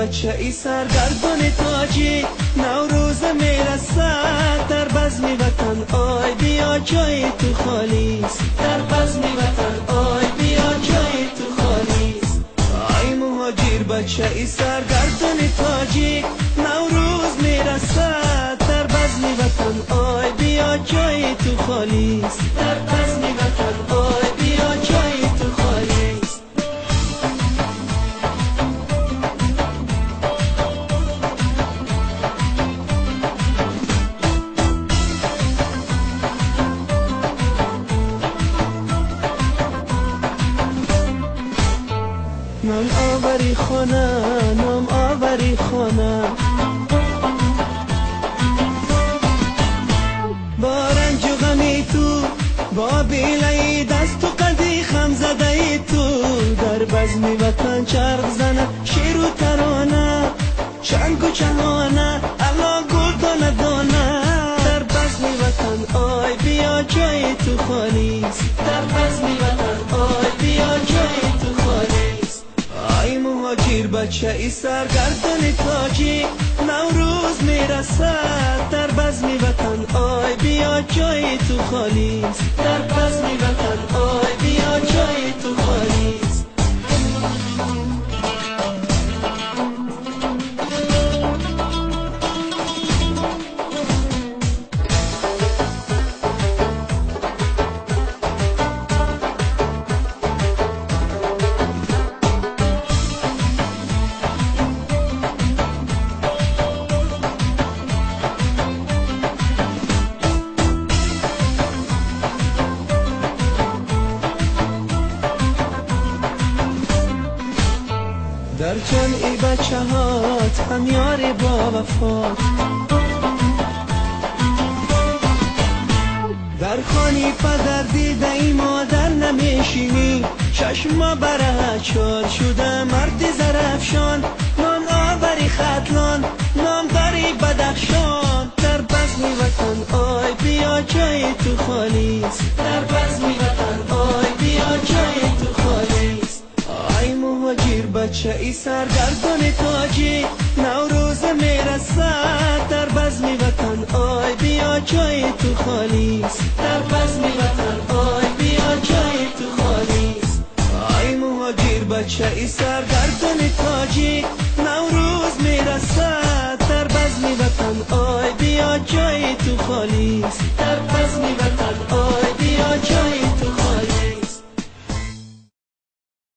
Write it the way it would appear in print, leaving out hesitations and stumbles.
بچه ای سرگردان تاجی، نوروز میرسد در بزم وطن، آی بیا جای تو خالیست، در بزم وطن آی بیا جای تو خالیست. آی مهاجر بچه ای سرگردان تاجی، نوروز میرسد در بزم وطن، آی بیا جای تو خالیست، در بزم وطن آی بیا جای تو خالیست. نام آوری خانه، نام آوری خانه، با رنج و غمی تو، با بیلای دست و قدی خم زده ای تو، در بزم وطن چرخ زنه شیر و ترانه، چنگ و چهانه الا گل دانه دانه، در بزم وطن آی بیا جای تو خالیست، در بزم وطن آی بیا جای تو خالیست. آی مهاجر بچه ای سرگردان تاجی، نوروز میرسد در بزم وطن، آی بیا جای تو خالیست، در بزم وطن آی بیا جای تو خالیست. در جمعی بچه هات هم یاری با وفات، در خانی پدر دیده ای مادر نمیشینی، چشما بره چار شده مرد زرفشان، نام آوری خطلان نام داری بدخشان، در بزم وطن آی بیا جای تو خالیست، در بزم وطن آی بیا جای تو خالیست. آی مهاجر بچه ای سرگردان تاجی، نوروز میرسد در بزم وطن، آی بیا جای تو خالیست، در بزم وطن آی بیا جای تو خالیست. آی مهاجر بچه ای سرگردان تاجی، نوروز میرسد در بزم وطن، آی بیا جای تو خالیست.